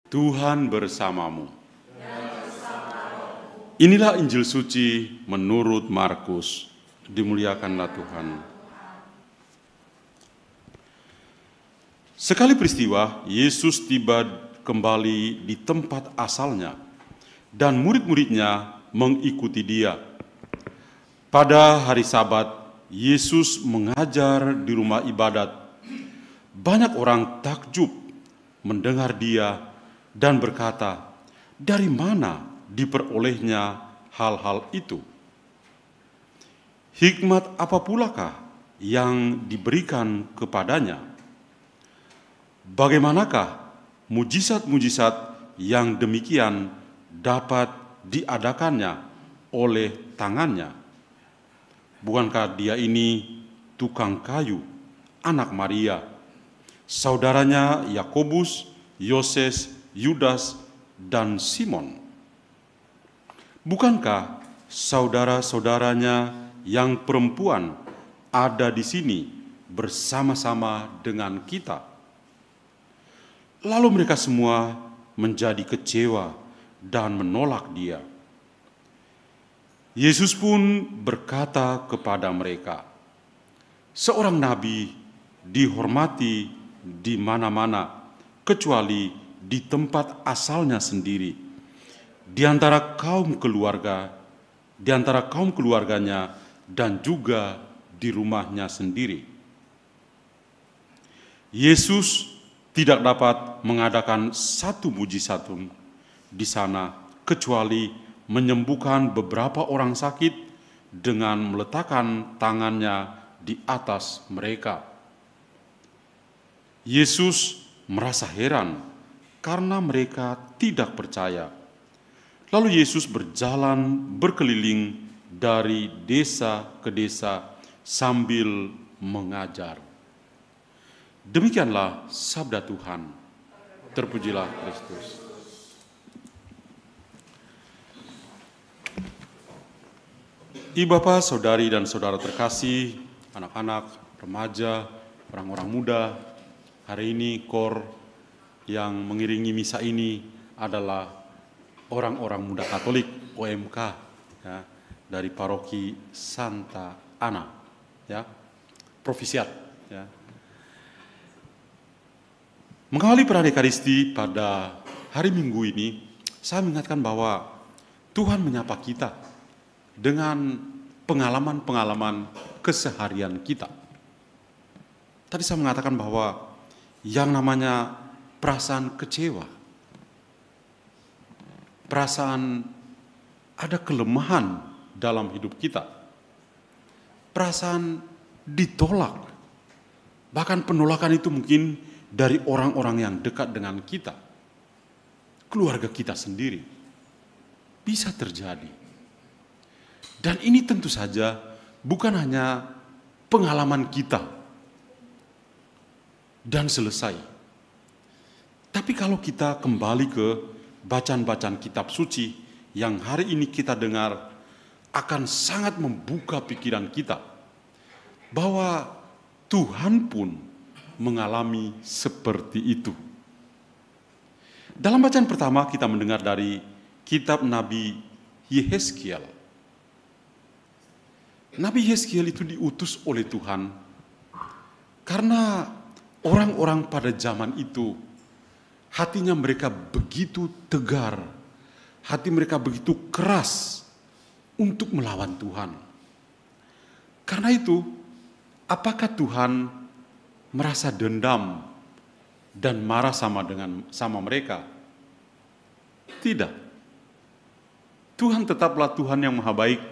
Tuhan bersamamu. Inilah Injil suci menurut Markus. Dimuliakanlah Tuhan. Sekali peristiwa, Yesus tiba kembali di tempat asalnya, dan murid-muridnya mengikuti dia. Pada hari Sabat, Yesus mengajar di rumah ibadat. Banyak orang takjub mendengar dia dan berkata, "Dari mana diperolehnya hal-hal itu? Hikmat apa pulakah yang diberikan kepadanya? Bagaimanakah mujizat-mujizat yang demikian dapat diadakannya oleh tangannya? Bukankah dia ini tukang kayu, anak Maria, saudaranya Yakobus, Yoses, Yudas, dan Simon? Bukankah saudara-saudaranya yang perempuan ada di sini bersama-sama dengan kita?" Lalu mereka semua menjadi kecewa dan menolak dia. Yesus pun berkata kepada mereka, "Seorang nabi dihormati di mana-mana, kecuali di tempat asalnya sendiri, di antara kaum keluarganya, dan juga di rumahnya sendiri." Yesus tidak dapat mengadakan satu mujizat pun di sana, kecuali menyembuhkan beberapa orang sakit dengan meletakkan tangannya di atas mereka. Yesus merasa heran karena mereka tidak percaya. Lalu Yesus berjalan berkeliling dari desa ke desa sambil mengajar. Demikianlah sabda Tuhan. Terpujilah Kristus. Ibu bapak, saudari dan saudara terkasih, anak-anak, remaja, orang-orang muda, hari ini KOR yang mengiringi misa ini adalah orang-orang muda Katolik OMK, ya, dari paroki Santa Ana, ya, Provisiat, ya. Mengawali perayaan Ekaristi pada hari Minggu ini, saya mengingatkan bahwa Tuhan menyapa kita dengan pengalaman-pengalaman keseharian kita. Tadi saya mengatakan bahwa yang namanya perasaan kecewa, perasaan ada kelemahan dalam hidup kita, perasaan ditolak, bahkan penolakan itu mungkin dari orang-orang yang dekat dengan kita, keluarga kita sendiri, bisa terjadi. Dan ini tentu saja bukan hanya pengalaman kita dan selesai. Tapi kalau kita kembali ke bacaan-bacaan kitab suci yang hari ini kita dengar, akan sangat membuka pikiran kita bahwa Tuhan pun mengalami seperti itu. Dalam bacaan pertama kita mendengar dari kitab Nabi Yehezkiel. Nabi Yehezkiel itu diutus oleh Tuhan karena orang-orang pada zaman itu hatinya mereka begitu tegar, hati mereka begitu keras untuk melawan Tuhan. Karena itu, apakah Tuhan merasa dendam dan marah sama mereka? Tidak. Tuhan tetaplah Tuhan yang maha baik.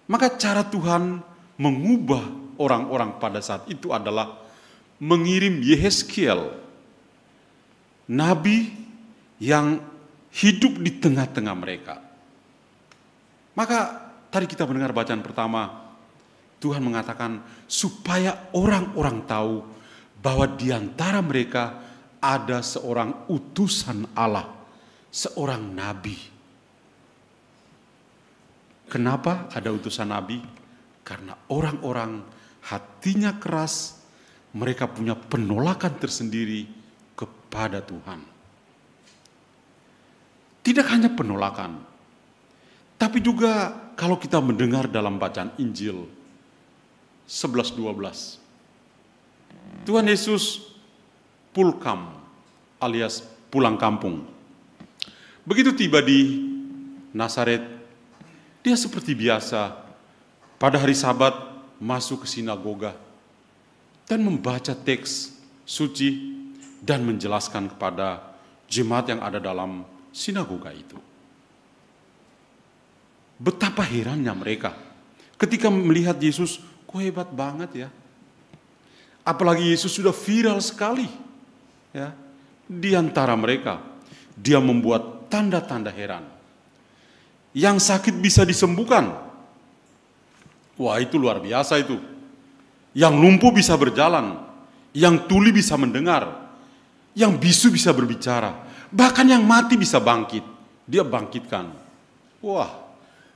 Maka cara Tuhan mengubah orang-orang pada saat itu adalah mengirim Yehezkiel, nabi yang hidup di tengah-tengah mereka. Maka tadi kita mendengar bacaan pertama, Tuhan mengatakan supaya orang-orang tahu bahwa di antara mereka ada seorang utusan Allah, seorang nabi. Kenapa ada utusan nabi? Karena orang-orang hatinya keras, mereka punya penolakan tersendiri kepada Tuhan. Tidak hanya penolakan, tapi juga kalau kita mendengar dalam bacaan Injil 11:12. Tuhan Yesus pulkam alias pulang kampung. Begitu tiba di Nazaret, dia seperti biasa pada hari Sabat masuk ke sinagoga dan membaca teks suci dan menjelaskan kepada jemaat yang ada dalam sinagoga itu. Betapa herannya mereka ketika melihat Yesus, kok hebat banget ya. Apalagi Yesus sudah viral sekali ya di antara mereka. Dia membuat tanda-tanda heran. Yang sakit bisa disembuhkan. Wah, itu luar biasa itu. Yang lumpuh bisa berjalan, yang tuli bisa mendengar, yang bisu bisa berbicara, bahkan yang mati bisa bangkit. Dia bangkitkan. Wah,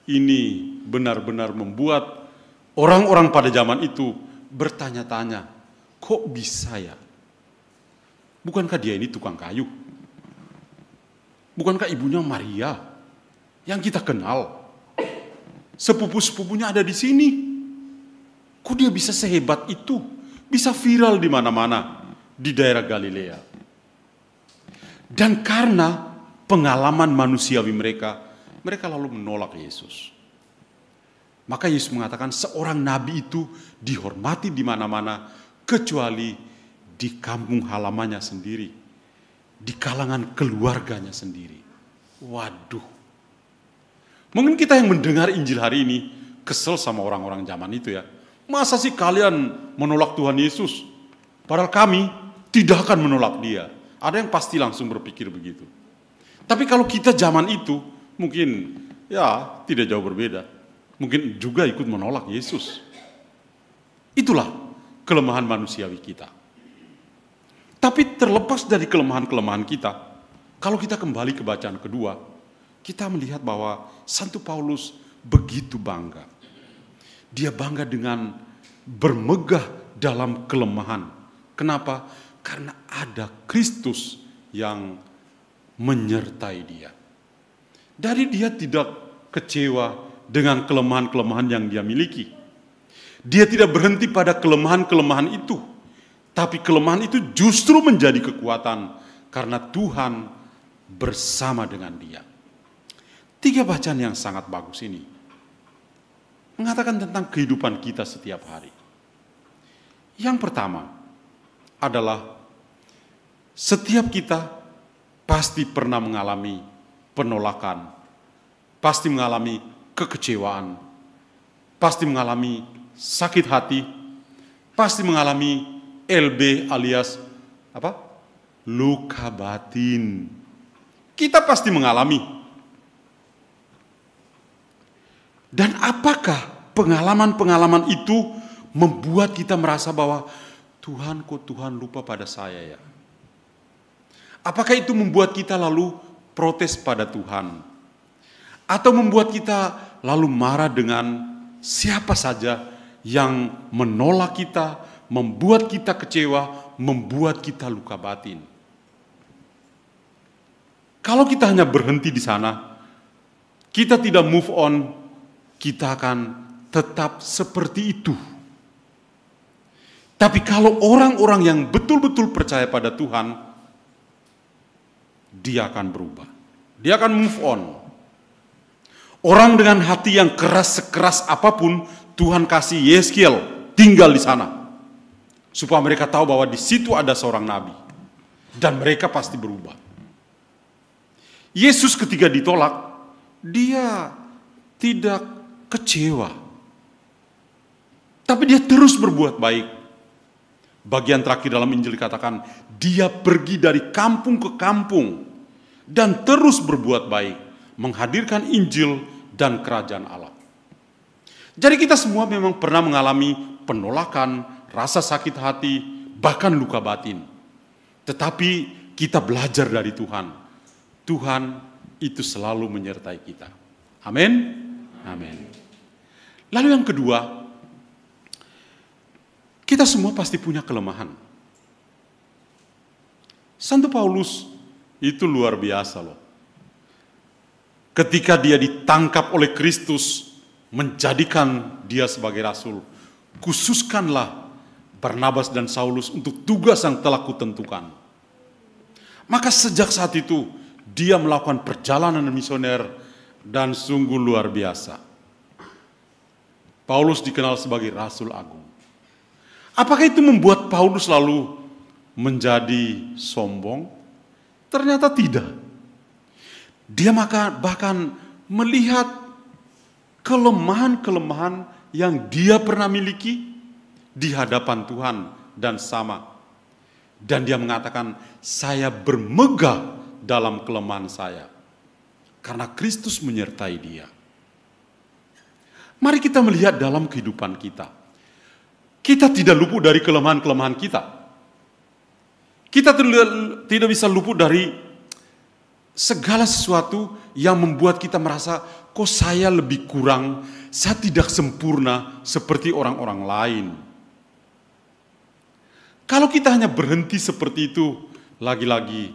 ini benar-benar membuat orang-orang pada zaman itu bertanya-tanya, kok bisa ya? Bukankah dia ini tukang kayu? Bukankah ibunya Maria yang kita kenal? Sepupu-sepupunya ada di sini. Kok dia bisa sehebat itu? Bisa viral di mana-mana di daerah Galilea. Dan karena pengalaman manusiawi mereka lalu menolak Yesus. Maka Yesus mengatakan seorang nabi itu dihormati di mana-mana kecuali di kampung halamannya sendiri, di kalangan keluarganya sendiri. Waduh. Mungkin kita yang mendengar Injil hari ini kesel sama orang-orang zaman itu ya. Masa sih kalian menolak Tuhan Yesus? Padahal kami tidak akan menolak dia. Ada yang pasti langsung berpikir begitu. Tapi kalau kita zaman itu mungkin ya tidak jauh berbeda. Mungkin juga ikut menolak Yesus. Itulah kelemahan manusiawi kita. Tapi terlepas dari kelemahan-kelemahan kita, kalau kita kembali ke bacaan kedua, kita melihat bahwa Santo Paulus begitu bangga. Dia bangga dengan bermegah dalam kelemahan. Kenapa? Karena ada Kristus yang menyertai dia. Dari dia tidak kecewa dengan kelemahan-kelemahan yang dia miliki. Dia tidak berhenti pada kelemahan-kelemahan itu. Tapi kelemahan itu justru menjadi kekuatan karena Tuhan bersama dengan dia. 3 bacaan yang sangat bagus ini mengatakan tentang kehidupan kita setiap hari. Yang pertama adalah setiap kita pasti pernah mengalami penolakan, pasti mengalami kekecewaan, pasti mengalami sakit hati, pasti mengalami LB alias apa? Luka batin. Kita pasti mengalami. Dan apakah pengalaman-pengalaman itu membuat kita merasa bahwa Tuhan, kok Tuhan lupa pada saya ya? Apakah itu membuat kita lalu protes pada Tuhan? Atau membuat kita lalu marah dengan siapa saja yang menolak kita, membuat kita kecewa, membuat kita luka batin? Kalau kita hanya berhenti di sana, kita tidak move on, kita akan tetap seperti itu. Tapi kalau orang-orang yang betul-betul percaya pada Tuhan, dia akan berubah. Dia akan move on. Orang dengan hati yang keras sekeras apapun, Tuhan kasih Yeskiel tinggal di sana. Supaya mereka tahu bahwa di situ ada seorang nabi. Dan mereka pasti berubah. Yesus ketika ditolak, dia tidak kecewa. Tapi dia terus berbuat baik. Bagian terakhir dalam Injil dikatakan, dia pergi dari kampung ke kampung dan terus berbuat baik, menghadirkan Injil dan kerajaan Allah. Jadi kita semua memang pernah mengalami penolakan, rasa sakit hati, bahkan luka batin. Tetapi kita belajar dari Tuhan. Tuhan itu selalu menyertai kita. Amin. Amin. Lalu yang kedua, kita semua pasti punya kelemahan. Santo Paulus itu luar biasa loh. ketika dia ditangkap oleh Kristus, menjadikan dia sebagai rasul, khususkanlah Barnabas dan Saulus untuk tugas yang telah kutentukan. Maka sejak saat itu, dia melakukan perjalanan misioner dan sungguh luar biasa. Paulus dikenal sebagai Rasul Agung. Apakah itu membuat Paulus lalu menjadi sombong? Ternyata tidak. Dia bahkan melihat kelemahan-kelemahan yang dia pernah miliki di hadapan Tuhan dan sama. Dan dia mengatakan, saya bermegah dalam kelemahan saya. Karena Kristus menyertai dia. Mari kita melihat dalam kehidupan kita. Kita tidak luput dari kelemahan-kelemahan kita. Kita tidak bisa luput dari segala sesuatu yang membuat kita merasa, kok saya lebih kurang, saya tidak sempurna seperti orang-orang lain. Kalau kita hanya berhenti seperti itu, lagi-lagi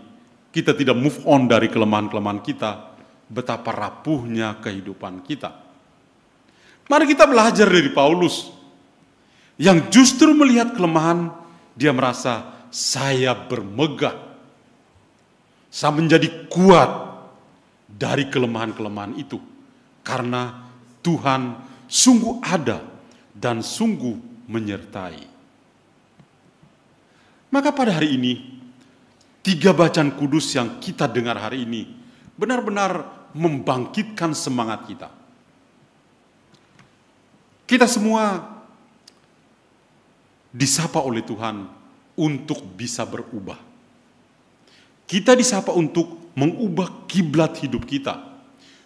kita tidak move on dari kelemahan-kelemahan kita, betapa rapuhnya kehidupan kita. Mari kita belajar dari Paulus, yang justru melihat kelemahan, dia merasa, saya bermegah. Saya menjadi kuat dari kelemahan-kelemahan itu. Karena Tuhan sungguh ada dan sungguh menyertai. Maka pada hari ini, 3 bacaan kudus yang kita dengar hari ini benar-benar membangkitkan semangat kita. Kita semua disapa oleh Tuhan untuk bisa berubah. Kita disapa untuk mengubah kiblat hidup kita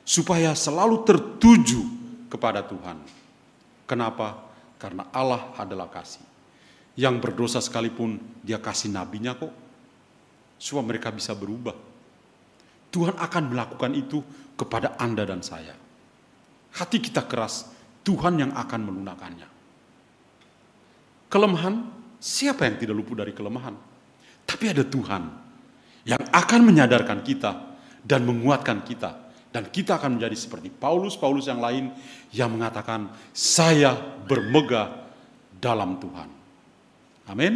supaya selalu tertuju kepada Tuhan. Kenapa? Karena Allah adalah kasih. Yang berdosa sekalipun dia kasih nabinya kok, supaya mereka bisa berubah. Tuhan akan melakukan itu kepada Anda dan saya. Hati kita keras, Tuhan yang akan melunakkannya. Kelemahan, siapa yang tidak luput dari kelemahan? Tapi ada Tuhan yang akan menyadarkan kita dan menguatkan kita. Dan kita akan menjadi seperti Paulus yang lain yang mengatakan, saya bermegah dalam Tuhan. Amin.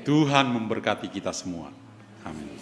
Tuhan memberkati kita semua. Amin.